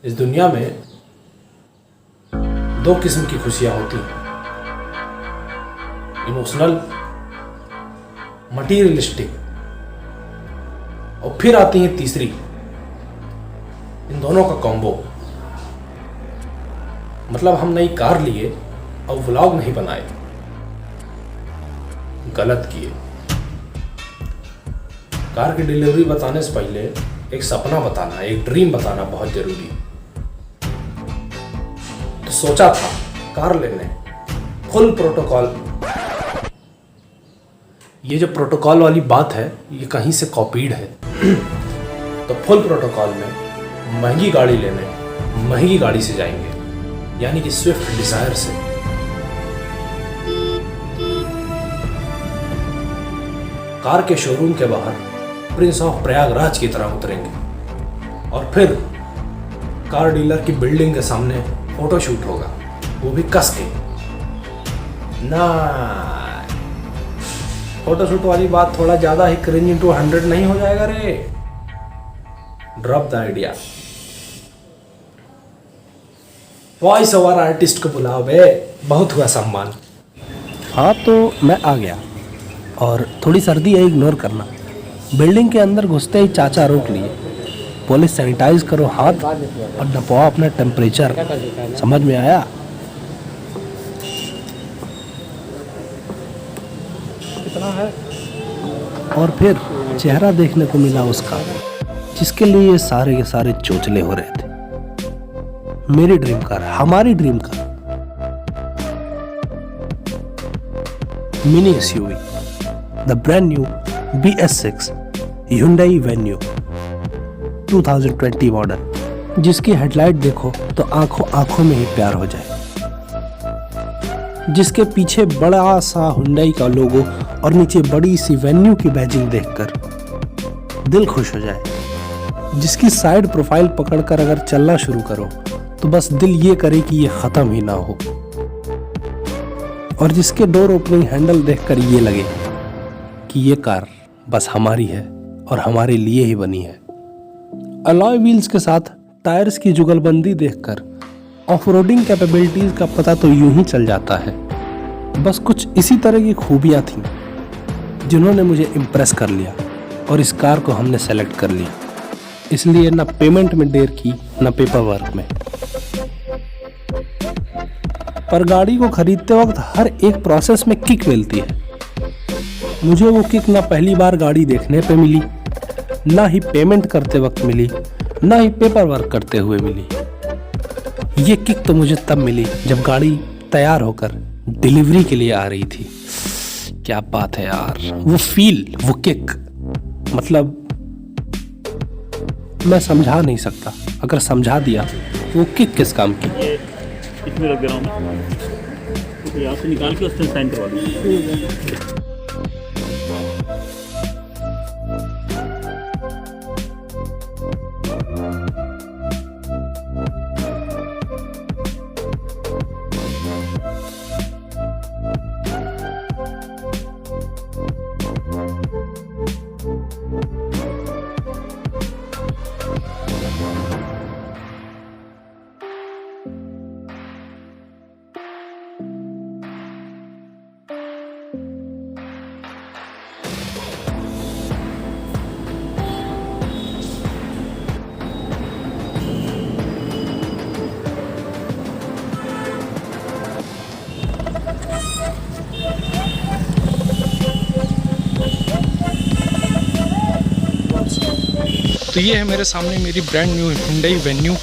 इस दुनिया में दो किस्म की खुशियां होती हैं, इमोशनल, मटीरियलिस्टिक, और फिर आती है तीसरी, इन दोनों का कॉम्बो। मतलब हम नई कार लिए और व्लॉग नहीं बनाए, गलत किए। कार की डिलीवरी बताने से पहले एक सपना बताना, एक ड्रीम बताना बहुत जरूरी है। तो सोचा था कार लेने, फुल प्रोटोकॉल। ये जो प्रोटोकॉल वाली बात है ये कहीं से कॉपीड है। तो फुल प्रोटोकॉल में महंगी गाड़ी लेने महंगी गाड़ी से जाएंगे, यानी कि स्विफ्ट डिजायर से। कार के शोरूम के बाहर प्रिंस ऑफ प्रयागराज की तरह उतरेंगे और फिर कार डीलर की बिल्डिंग के सामने फोटोशूट होगा, वो भी कस के। ना फोटोशूट वाली बात थोड़ा ज्यादा ही क्रिंज इनटू 100 नहीं हो जाएगा रे? Drop the idea. Voice over artist को बुलाओ बे, बहुत हुआ सम्मान। हाँ तो मैं आ गया और थोड़ी सर्दी है, इग्नोर करना। बिल्डिंग के अंदर घुसते ही चाचा रोक लिए, बोले सैनिटाइज करो हाथ और नपाओ अपना टेम्परेचर। समझ में आया? कितना है? और फिर चेहरा देखने को मिला उसका, जिसके लिए ये सारे के सारे चोचले हो रहे थे। मेरी ड्रीम कार, हमारी dream car, mini SUV, the brand new BS6 Hyundai Venue 2020 model, जिसकी हेडलाइट देखो तो आंखों आंखों में ही प्यार हो जाए, जिसके पीछे बड़ा सा Hyundai का लोगो और नीचे बड़ी सी वेन्यू की बैजिंग देखकर दिल खुश हो जाए, जिसकी साइड प्रोफाइल पकड़कर अगर चलना शुरू करो तो बस दिल ये करे कि ये खत्म ही ना हो, और जिसके डोर ओपनिंग हैंडल देखकर ये लगे कि ये कार बस हमारी है और हमारे लिए ही बनी है। अलॉय व्हील्स के साथ टायर्स की जुगलबंदी देखकर ऑफ-रोडिंग कैपेबिलिटीज का पता तो यूं ही चल जाता है। बस कुछ इसी तरह की खूबियां थीं जिन्होंने मुझे इम्प्रेस कर लिया और इस कार को हमने सेलेक्ट कर लिया। इसलिए ना पेमेंट में देर की, ना पेपर वर्क में। पर गाड़ी को खरीदते वक्त हर एक प्रोसेस में किक मिलती है। मुझे वो किक ना पहली बार गाड़ी देखने पे मिली, ना ही पेमेंट करते वक्त मिली, ना ही पेपर वर्क करते हुए मिली। ये किक तो मुझे तब मिली जब गाड़ी तैयार होकर डिलीवरी के लिए आ रही थी। क्या बात है यार, वो फील, वो किक, मतलब मैं समझा नहीं सकता। अगर समझा दिया वो किक किस काम की। इसमें रख दे रहा हूँ मैं, तो यहाँ से निकाल के उससे साइन करवा दूँ। तो ये है मेरे सामने मेरी ब्रांड न्यू Hyundai Venue,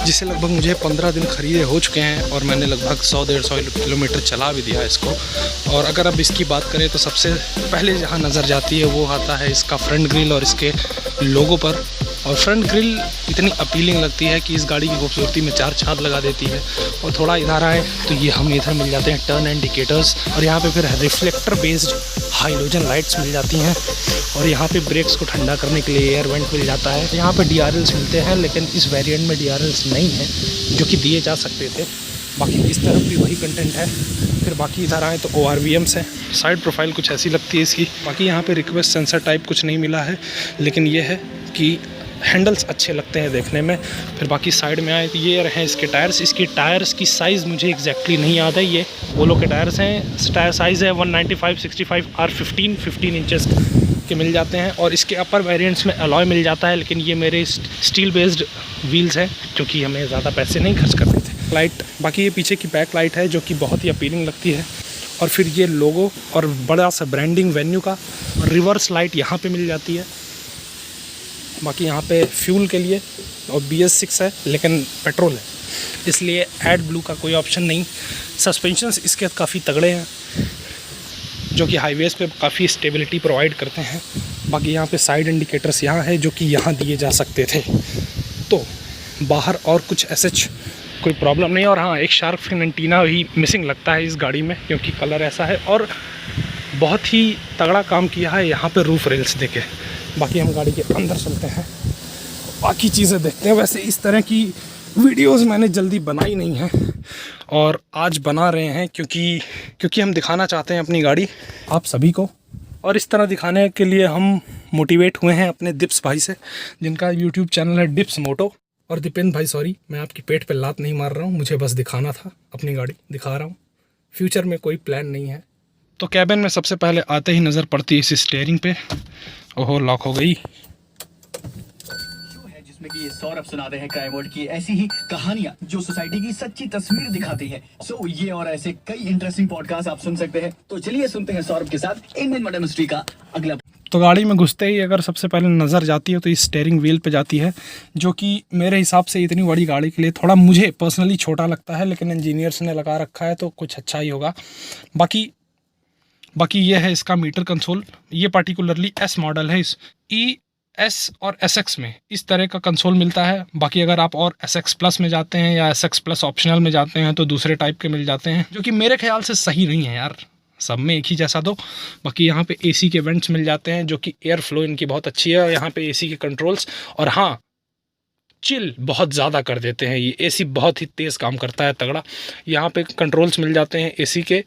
जिसे लगभग मुझे 15 दिन खरीदे हो चुके हैं और मैंने लगभग 100-150 किलोमीटर चला भी दिया इसको। और अगर अब इसकी बात करें तो सबसे पहले जहाँ नज़र जाती है वो आता है इसका फ्रंट ग्रिल और इसके लोगो पर। और फ्रंट ग्रिल इतनी अपीलिंग लगती है कि इस गाड़ी की खूबसूरती में चार चांद लगा देती है। और थोड़ा इधर आए तो ये हमें इधर मिल जाते हैं टर्न इंडिकेटर्स, और यहाँ पे फिर रिफ्लेक्टर बेस्ड हाइलोजन लाइट्स मिल जाती हैं। और यहाँ पे ब्रेक्स को ठंडा करने के लिए एयर वेंट मिल जाता है। यहाँ पे DRLs मिलते हैं, लेकिन इस वेरिएंट में DRLs नहीं हैं, जो कि दिए जा सकते थे। बाकी इस तरफ भी वही कंटेंट है। फिर बाकी इधर आए तो ORVMs हैं। साइड प्रोफाइल कुछ ऐसी लगती है इसकी। बाकी यहाँ पे रिक्वेस्ट सेंसर टाइप कुछ नहीं मिला है, लेकिन ये है कि हैंडल्स अच्छे लगते हैं देखने में। फिर बाकी साइड में आए तो ये रहे इसके टायर्स। इसकी टायर्स की साइज़ मुझे एग्जैक्टली नहीं याद है। ये वोलो के टायर्स हैं। टायर साइज़ है 195/65 R15 15 इंचेस के मिल जाते हैं। और इसके अपर वेरिएंट्स में अलॉय मिल जाता है, लेकिन ये मेरे स्टील बेस्ड व्हील्स हैं क्योंकि हमें ज़्यादा पैसे नहीं खर्च करते थे। लाइट, बाकी ये पीछे की बैक लाइट है जो कि बहुत ही अपीलिंग लगती है। और फिर ये लोगो और बड़ा सा ब्रांडिंग वेन्यू का। रिवर्स लाइट यहाँ पे मिल जाती है। बाकी यहाँ पे फ्यूल के लिए और BS6 है लेकिन पेट्रोल है, इसलिए एड ब्लू का कोई ऑप्शन नहीं। सस्पेंशंस इसके काफ़ी तगड़े हैं जो कि हाईवेज़ पे काफ़ी स्टेबिलिटी प्रोवाइड करते हैं। बाकी यहाँ पे साइड इंडिकेटर्स यहाँ है जो कि यहाँ दिए जा सकते थे। तो बाहर और कुछ SH कोई प्रॉब्लम नहीं। और हाँ, एक शार्क फिन एंटीना ही मिसिंग लगता है इस गाड़ी में क्योंकि कलर ऐसा है। और बहुत ही तगड़ा काम किया है यहाँ पे रूफ रेल्स देके। बाकी हम गाड़ी के अंदर चलते हैं, बाकी चीज़ें देखते हैं। वैसे इस तरह की वीडियोस मैंने जल्दी बनाई नहीं है और आज बना रहे हैं क्योंकि हम दिखाना चाहते हैं अपनी गाड़ी आप सभी को। और इस तरह दिखाने के लिए हम मोटिवेट हुए हैं अपने दिप्स भाई से, जिनका यूट्यूब चैनल है डिप्स मोटो। और दीपेंद्र भाई, सॉरी मैं आपकी पेट पे लात नहीं मार रहा हूँ, मुझे बस दिखाना था, अपनी गाड़ी दिखा रहा हूँ। फ्यूचर में कोई प्लान नहीं है। तो कैबिन में सबसे पहले आते ही नज़र पड़ती है इस स्टीयरिंग पे। ओहो, लॉक हो गई। जिसमें कि ये सौरभ सुनाते हैं क्राइम वर्ल्ड की ऐसी ही कहानियां जो सोसाइटी की सच्ची तस्वीर दिखाती है। सो ये और ऐसे कई इंटरेस्टिंग पॉडकास्ट आप सुन सकते हैं। तो चलिए सुनते हैं सौरभ के साथ इंडियन मर्डर मिस्ट्री का अगला। तो गाड़ी में घुसते ही अगर सबसे पहले नज़र जाती है तो इस स्टीयरिंग व्हील पे जाती है, जो कि मेरे हिसाब से इतनी बड़ी गाड़ी के लिए थोड़ा मुझे पर्सनली छोटा लगता है, लेकिन इंजीनियर्स ने लगा रखा है तो कुछ अच्छा ही होगा। बाकी ये है इसका मीटर कंसोल। ये पार्टिकुलरली S मॉडल है। इस ES और SX में इस तरह का कंसोल मिलता है। बाकी अगर आप और SX प्लस में जाते हैं या SX प्लस ऑप्शनल में जाते हैं तो दूसरे टाइप के मिल जाते हैं, जो कि मेरे ख्याल से सही नहीं है यार, सब में एक ही जैसा दो। बाकी यहाँ पे AC के वेंट्स मिल जाते हैं जो कि एयर फ्लो इनकी बहुत अच्छी है। और यहाँ पे AC के कंट्रोल्स, और हाँ, चिल बहुत ज़्यादा कर देते हैं ये। AC बहुत ही तेज़ काम करता है, तगड़ा। यहाँ पे कंट्रोल्स मिल जाते हैं AC के,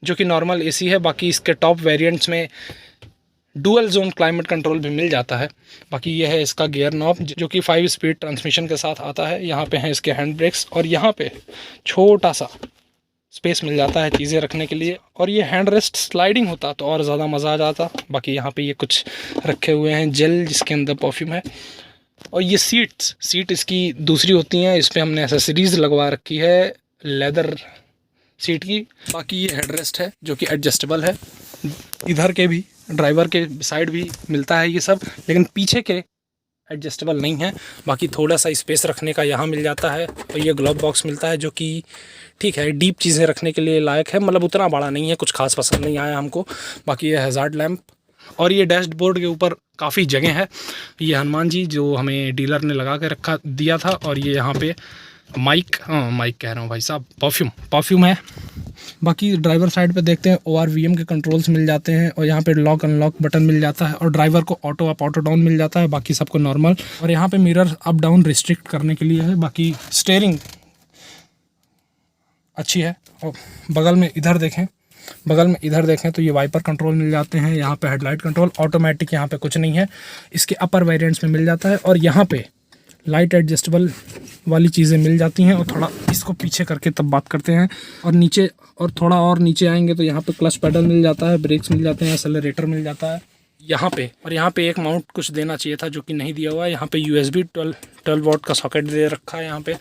जो कि नॉर्मल AC है। बाकी इसके टॉप वेरिएंट्स में डुअल जोन क्लाइमेट कंट्रोल भी मिल जाता है। बाकी ये है इसका गियर नॉब जो कि 5 स्पीड ट्रांसमिशन के साथ आता है। यहाँ पे हैं इसके हैंड ब्रेक्स और यहाँ पे छोटा सा स्पेस मिल जाता है चीज़ें रखने के लिए। और ये हैंड रेस्ट स्लाइडिंग होता तो और ज़्यादा मज़ा आ जाता। बाकी यहाँ पे ये कुछ रखे हुए हैं जेल जिसके अंदर परफ्यूम है। और ये सीट इसकी दूसरी होती हैं, इस पर हमने एसेसरीज़ लगवा रखी है लेदर सीट की। बाकी ये हेडरेस्ट है जो कि एडजस्टेबल है। इधर के भी, ड्राइवर के साइड भी मिलता है ये सब, लेकिन पीछे के एडजस्टेबल नहीं है। बाकी थोड़ा सा स्पेस रखने का यहाँ मिल जाता है। और ये ग्लव बॉक्स मिलता है जो कि ठीक है, डीप चीज़ें रखने के लिए लायक है, मतलब उतना बड़ा नहीं है, कुछ खास पसंद नहीं आया हमको। बाकी ये हैज़ार्ड लैम्प और ये डैशबोर्ड के ऊपर काफ़ी जगह है। ये हनुमान जी जो हमें डीलर ने लगा के रखा दिया था। और ये यहाँ पे माइक कह रहा हूँ भाई साहब, परफ्यूम है। बाकी ड्राइवर साइड पे देखते हैं ORVM के कंट्रोल्स मिल जाते हैं। और यहाँ पे लॉक अनलॉक बटन मिल जाता है। और ड्राइवर को ऑटो अप ऑटो डाउन मिल जाता है, बाकी सबको नॉर्मल। और यहाँ पे मिरर अप डाउन रिस्ट्रिक्ट करने के लिए है। बाकी स्टीयरिंग अच्छी है। और बगल में इधर देखें तो ये वाइपर कंट्रोल मिल जाते हैं। यहाँ पे हेडलाइट कंट्रोल ऑटोमेटिक, यहाँ पे कुछ नहीं है, इसके अपर वेरिएंट्स में मिल जाता है। और यहाँ पे लाइट एडजस्टेबल वाली चीज़ें मिल जाती हैं। और थोड़ा इसको पीछे करके तब बात करते हैं। और नीचे, और थोड़ा और नीचे आएंगे तो यहाँ पे क्लच पैडल मिल जाता है, ब्रेक्स मिल जाते हैं, एक्सेलरेटर मिल जाता है यहाँ पे। और यहाँ पे एक माउंट कुछ देना चाहिए था जो कि नहीं दिया हुआ है। यहाँ पे USB 12 वोल्ट का सॉकेट दे रखा है यहाँ पे।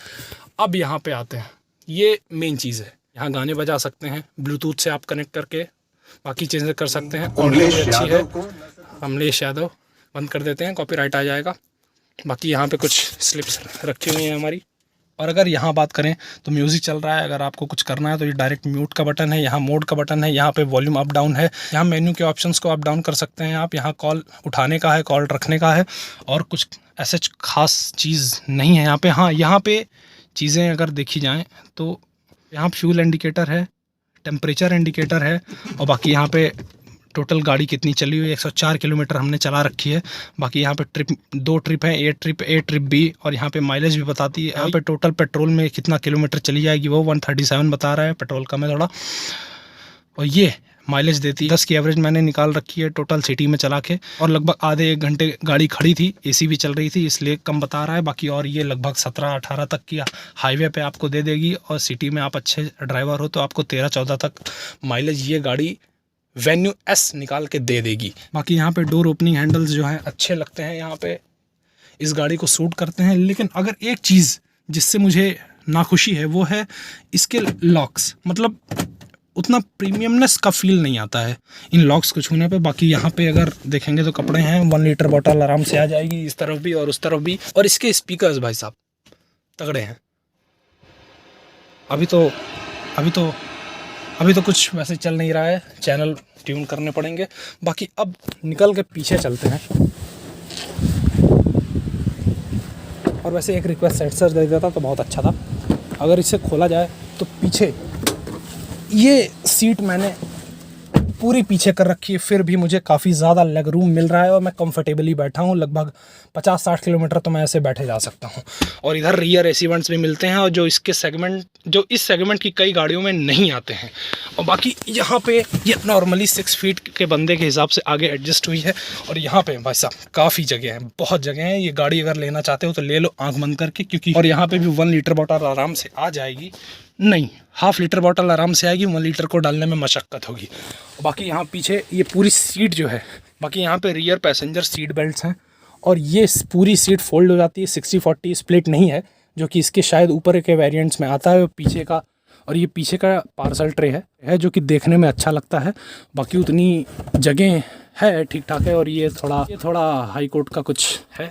अब यहाँ पे आते हैं, ये मेन चीज़ है, यहाँ गाने बजा सकते हैं ब्लूटूथ से आप कनेक्ट करके, बाकी चीज़ें कर सकते हैं। ऑडियो भी अच्छी है। कमलेश यादव बंद कर देते हैं, कॉपीराइट आ जाएगा। बाकी यहाँ पे कुछ स्लिप्स रखी हुई हैं हमारी। और अगर यहाँ बात करें तो म्यूज़िक चल रहा है, अगर आपको कुछ करना है तो ये डायरेक्ट म्यूट का बटन है, यहाँ मोड का बटन है, यहाँ पे वॉल्यूम अप डाउन है, यहाँ मेन्यू के ऑप्शंस को अप डाउन कर सकते हैं आप। यहाँ कॉल उठाने का है, कॉल रखने का है, और कुछ ऐसे खास चीज़ नहीं है यहाँ पे। हाँ, यहाँ पे चीज़ें अगर देखी जाएँ तो यहाँ फ्यूल इंडिकेटर है, टेम्परेचर इंडिकेटर है, और बाकी यहाँ पे टोटल गाड़ी कितनी चली हुई है, 104 किलोमीटर हमने चला रखी है। बाकी यहाँ पे दो ट्रिप हैं, ए ट्रिप बी, और यहाँ पे माइलेज भी बताती है। यहाँ पे टोटल पेट्रोल में कितना किलोमीटर चली जाएगी वो 137 बता रहा है, पेट्रोल कम है थोड़ा। और ये माइलेज देती है। 10 की एवरेज मैंने निकाल रखी है टोटल सिटी में चला के, और लगभग आधे 1 घंटे गाड़ी खड़ी थी, एसी भी चल रही थी, इसलिए कम बता रहा है। बाकी और ये लगभग 17-18 तक की हाईवे पे आपको दे देगी, और सिटी में आप अच्छे ड्राइवर हो तो आपको 13-14 तक माइलेज ये गाड़ी वेन्यू एस निकाल के दे देगी। बाकी यहाँ पे डोर ओपनिंग हैंडल्स जो हैं अच्छे लगते हैं, यहाँ पे इस गाड़ी को सूट करते हैं। लेकिन अगर एक चीज़ जिससे मुझे नाखुशी है वो है इसके लॉक्स, मतलब उतना प्रीमियमनेस का फील नहीं आता है इन लॉक्स को छूने पे। बाकी यहाँ पे अगर देखेंगे तो कपड़े हैं, 1 लीटर बॉटल आराम से आ जाएगी इस तरफ भी और उस तरफ भी। और इसके स्पीकर्स भाई साहब तगड़े हैं। अभी तो कुछ वैसे चल नहीं रहा है, चैनल ट्यून करने पड़ेंगे। बाकी अब निकल के पीछे चलते हैं। और वैसे एक रिक्वेस्ट सेंसर दे देता तो बहुत अच्छा था। अगर इसे खोला जाए तो पीछे ये सीट मैंने पूरी पीछे कर रखी है, फिर भी मुझे काफ़ी ज़्यादा लेग रूम मिल रहा है और मैं कंफर्टेबली बैठा हूँ। लगभग 50-60 किलोमीटर तो मैं ऐसे बैठे जा सकता हूँ। और इधर रियर एसी वेंट्स भी मिलते हैं, और जो इस सेगमेंट की कई गाड़ियों में नहीं आते हैं। और बाकी यहाँ पे ये नॉर्मली 6 फीट के बंदे के हिसाब से आगे एडजस्ट हुई है। और यहाँ पे भाई साहब काफ़ी जगह है, बहुत जगह है। ये गाड़ी अगर लेना चाहते हो तो ले लो आँख बंद करके, क्योंकि और यहाँ पे भी 1 लीटर बॉटल आराम से आ जाएगी। नहीं, ½ लीटर बॉटल आराम से आएगी, 1 लीटर को डालने में मशक्क़त होगी। बाकी यहाँ पीछे ये पूरी सीट जो है, बाकी यहाँ पे रियर पैसेंजर सीट बेल्ट्स हैं, और ये पूरी सीट फोल्ड हो जाती है। 60-40 स्प्लिट नहीं है, जो कि इसके शायद ऊपर के वेरिएंट्स में आता है। और पीछे का पार्सल ट्रे है जो कि देखने में अच्छा लगता है। बाकी उतनी जगह है ठीक ठाक है। और ये थोड़ा हाई कोर्ट का कुछ है।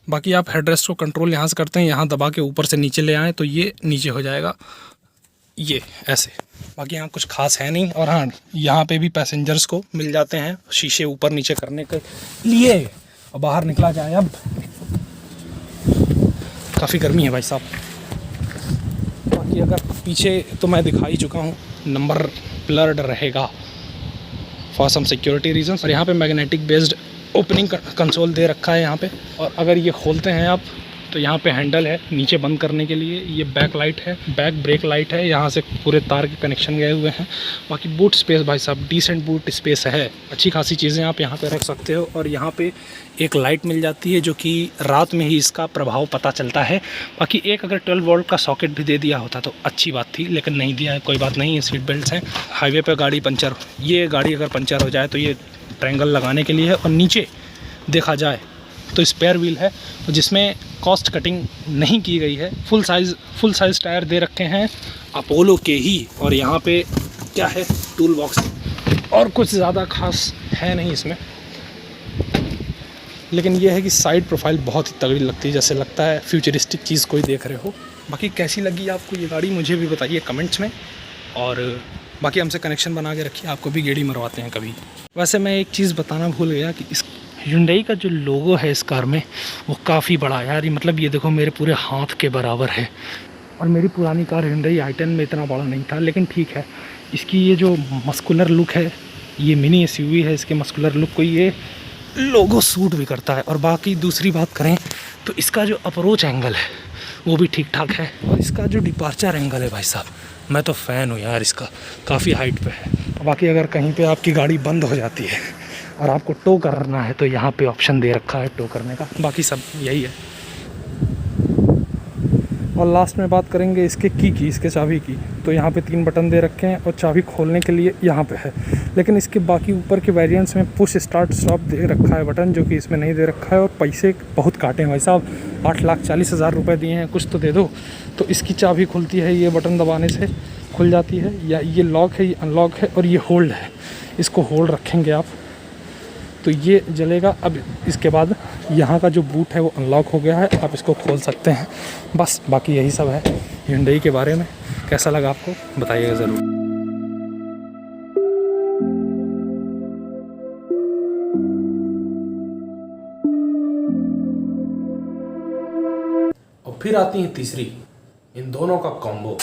बाकी आप हेडरेस्ट को कंट्रोल यहाँ से करते हैं, यहाँ दबा के ऊपर से नीचे ले आएँ तो ये नीचे हो जाएगा, ये ऐसे। बाकी यहाँ कुछ खास है नहीं। और हाँ, यहाँ पे भी पैसेंजर्स को मिल जाते हैं शीशे ऊपर नीचे करने के लिए। और बाहर निकला जाए, अब काफ़ी गर्मी है भाई साहब। बाकी अगर पीछे तो मैं दिखा ही चुका हूँ, नंबर ब्लर्ड रहेगा फॉर सम सिक्योरिटी रीजंस। और यहाँ पे मैग्नेटिक बेस्ड ओपनिंग कंसोल दे रखा है यहाँ पे। और अगर ये खोलते हैं आप तो यहाँ पे हैंडल है नीचे बंद करने के लिए। ये बैक लाइट है, बैक ब्रेक लाइट है, यहाँ से पूरे तार के कनेक्शन गए हुए हैं। बाकी बूट स्पेस भाई साहब डिसेंट बूट स्पेस है, अच्छी खासी चीज़ें आप यहाँ पे रख सकते हो। और यहाँ पे एक लाइट मिल जाती है जो कि रात में ही इसका प्रभाव पता चलता है। बाकी एक अगर 12 वोल्ट का सॉकेट भी दे दिया होता तो अच्छी बात थी, लेकिन नहीं दिया है, कोई बात नहीं। ये सीट बेल्ट्स हैं। हाईवे पर गाड़ी पंचर, ये गाड़ी अगर पंचर हो जाए तो ये ट्रायंगल लगाने के लिए है। और नीचे देखा जाए तो स्पेयर व्हील है जिसमें कॉस्ट कटिंग नहीं की गई है। फुल साइज़ टायर दे रखे हैं अपोलो के ही। और यहाँ पे क्या है, टूल बॉक्स, और कुछ ज़्यादा खास है नहीं इसमें। लेकिन ये है कि साइड प्रोफाइल बहुत ही तगड़ी लगती है, जैसे लगता है फ्यूचरिस्टिक चीज़ कोई देख रहे हो। बाकी कैसी लगी आपको ये गाड़ी मुझे भी बताइए कमेंट्स में। और बाकी हमसे कनेक्शन बना के रखिए, आपको भी गेड़ी मरवाते हैं कभी। वैसे मैं एक चीज़ बताना भूल गया कि इस Hyundai का जो लोगो है इस कार में वो काफ़ी बड़ा है यार। मतलब ये देखो मेरे पूरे हाथ के बराबर है। और मेरी पुरानी कार Hyundai i10 में इतना बड़ा नहीं था, लेकिन ठीक है, इसकी ये जो मस्कुलर लुक है, ये मिनी SUV है, इसके मस्कुलर लुक को ये लोगो सूट भी करता है। और बाकी दूसरी बात करें तो इसका जो अप्रोच एंगल है वो भी ठीक ठाक है। और इसका जो डिपार्चर एंगल है भाई साहब, मैं तो फ़ैन हूँ यार इसका, काफ़ी हाइट पे है। बाकी अगर कहीं पे आपकी गाड़ी बंद हो जाती है और आपको टो करना है तो यहाँ पे ऑप्शन दे रखा है टो करने का। बाकी सब यही है। और लास्ट में बात करेंगे इसके इसके चाबी की, तो यहाँ पे 3 बटन दे रखे हैं और चाबी खोलने के लिए यहाँ पे है। लेकिन इसके बाकी ऊपर के वेरिएंट्स में पुश स्टार्ट स्टॉप दे रखा है बटन, जो कि इसमें नहीं दे रखा है। और पैसे बहुत काटे हैं भाई साहब, 8,40,000 रुपये दिए हैं, कुछ तो दे दो। तो इसकी चाबी खुलती है, ये बटन दबाने से खुल जाती है, या ये लॉक है, ये अनलॉक है, और ये होल्ड है। इसको होल्ड रखेंगे आप तो ये जलेगा। अब इसके बाद यहाँ का जो बूट है वो अनलॉक हो गया है, आप इसको खोल सकते हैं। बस बाकी यही सब है Hyundai के बारे में। कैसा लगा आपको बताइएगा ज़रूर। और फिर आती है तीसरी, इन दोनों का कॉम्बो।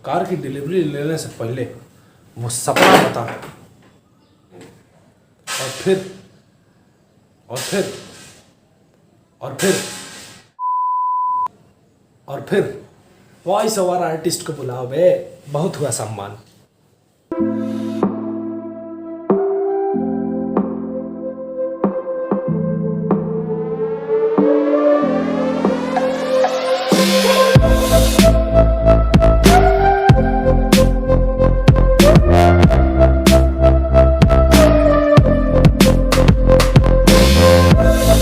कार की डिलीवरी लेने से पहले वो सपना बता, और फिर और फिर और फिर और फिर वॉइस ओवर आर्टिस्ट को बुलाओ बे, बहुत हुआ सम्मान।